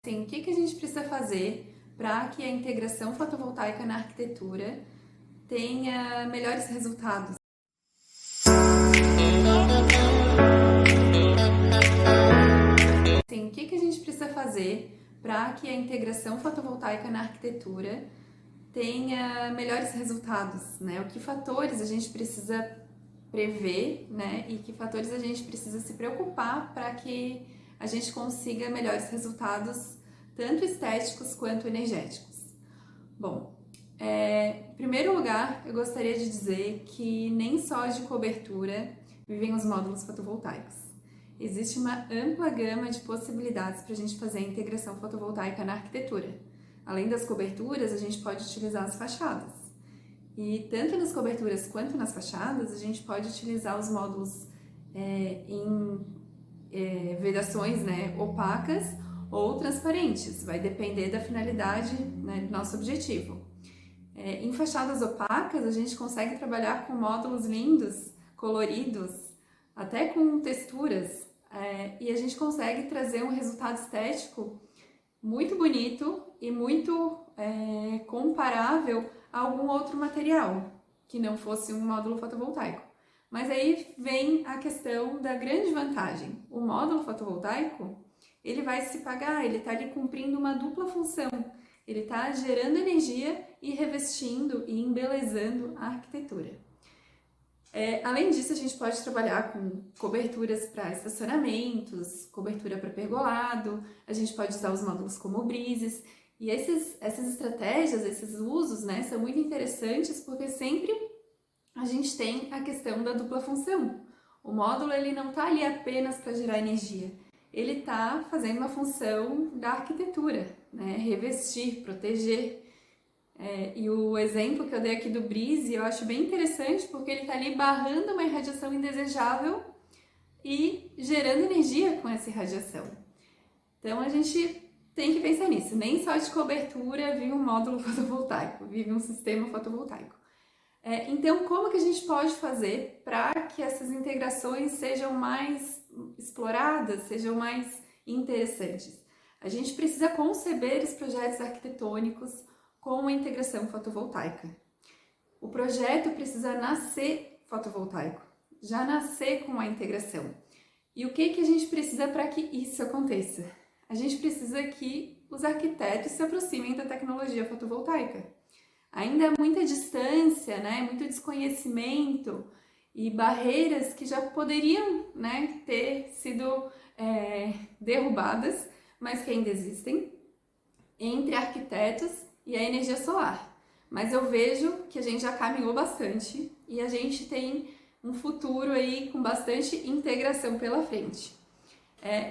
Assim, o que a gente precisa fazer para que a integração fotovoltaica na arquitetura tenha melhores resultados? Assim, o que a gente precisa fazer para que a integração fotovoltaica na arquitetura tenha melhores resultados, né? O que fatores a gente precisa prever, né? E que fatores a gente precisa se preocupar para que a gente consiga melhores resultados, tanto estéticos quanto energéticos. Bom, em primeiro lugar, eu gostaria de dizer que nem só de cobertura vivem os módulos fotovoltaicos. Existe uma ampla gama de possibilidades para a gente fazer a integração fotovoltaica na arquitetura. Além das coberturas, a gente pode utilizar as fachadas. E tanto nas coberturas quanto nas fachadas, a gente pode utilizar os módulos em vedações, né, opacas ou transparentes, vai depender da finalidade, né, do nosso objetivo. Em fachadas opacas, a gente consegue trabalhar com módulos lindos, coloridos, até com texturas, e a gente consegue trazer um resultado estético muito bonito e muito comparável a algum outro material que não fosse um módulo fotovoltaico. Mas aí vem a questão da grande vantagem. O módulo fotovoltaico, ele vai se pagar, ele está ali cumprindo uma dupla função. Ele está gerando energia e revestindo e embelezando a arquitetura. Além disso, a gente pode trabalhar com coberturas para estacionamentos, cobertura para pergolado, a gente pode usar os módulos como brises. E essas estratégias, esses usos, né, são muito interessantes porque sempre a gente tem a questão da dupla função. O módulo ele não está ali apenas para gerar energia, ele está fazendo uma função da arquitetura, né, revestir, proteger. E o exemplo que eu dei aqui do Breeze eu acho bem interessante porque ele está ali barrando uma irradiação indesejável e gerando energia com essa irradiação. Então a gente tem que pensar nisso, nem só de cobertura vive um módulo fotovoltaico, vive um sistema fotovoltaico. Então como que a gente pode fazer para que essas integrações sejam mais exploradas, sejam mais interessantes? A gente precisa conceber os projetos arquitetônicos com a integração fotovoltaica. O projeto precisa nascer fotovoltaico, já nascer com a integração. E o que a gente precisa para que isso aconteça? A gente precisa que os arquitetos se aproximem da tecnologia fotovoltaica. Ainda há muita distância, né, muito desconhecimento e barreiras que já poderiam, né, ter sido derrubadas, mas que ainda existem, entre arquitetos e a energia solar. Mas eu vejo que a gente já caminhou bastante e a gente tem um futuro aí com bastante integração pela frente.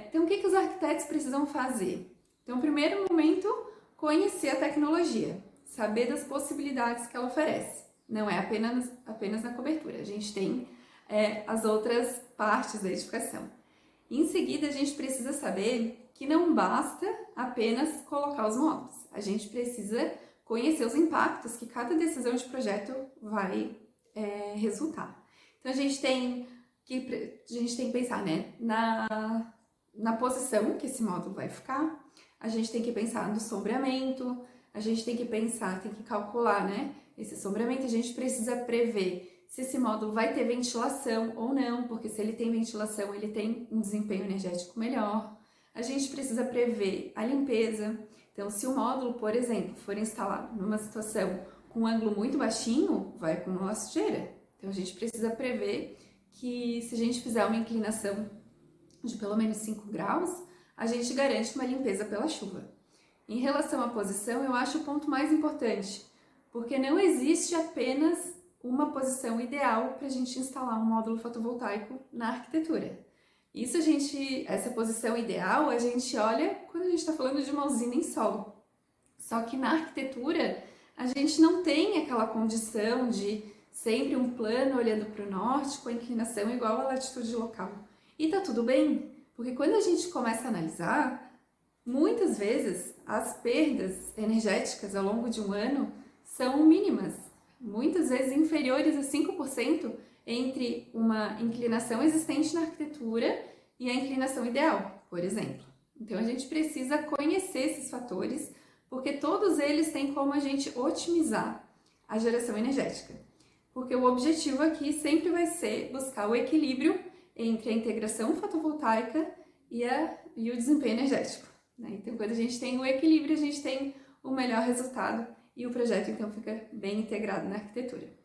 Então, o que os arquitetos precisam fazer? Então, no primeiro momento, conhecer a tecnologia, saber das possibilidades que ela oferece. Não é apenas na cobertura, a gente tem as outras partes da edificação. Em seguida, a gente precisa saber que não basta apenas colocar os módulos. A gente precisa conhecer os impactos que cada decisão de projeto vai resultar. Então, a gente tem que pensar, né, na posição que esse módulo vai ficar, a gente tem que pensar no sombreamento, a gente tem que pensar, tem que calcular, né, esse sombreamento, a gente precisa prever se esse módulo vai ter ventilação ou não, porque se ele tem ventilação, ele tem um desempenho energético melhor. A gente precisa prever a limpeza. Então, se o módulo, por exemplo, for instalado numa situação com um ângulo muito baixinho, vai acumular sujeira. Então, a gente precisa prever que se a gente fizer uma inclinação de pelo menos 5 graus, a gente garante uma limpeza pela chuva. Em relação à posição, eu acho o ponto mais importante, porque não existe apenas uma posição ideal para a gente instalar um módulo fotovoltaico na arquitetura. Essa posição ideal, a gente olha quando a gente está falando de uma usina em solo. Só que na arquitetura, a gente não tem aquela condição de sempre um plano olhando para o norte com a inclinação igual à latitude local. E tá tudo bem, porque quando a gente começa a analisar, muitas vezes as perdas energéticas ao longo de um ano são mínimas, muitas vezes inferiores a 5% entre uma inclinação existente na arquitetura e a inclinação ideal, por exemplo. Então a gente precisa conhecer esses fatores, porque todos eles têm como a gente otimizar a geração energética. Porque o objetivo aqui sempre vai ser buscar o equilíbrio entre a integração fotovoltaica e o desempenho energético, né? Então, quando a gente tem o equilíbrio, a gente tem o melhor resultado e o projeto, então, fica bem integrado na arquitetura.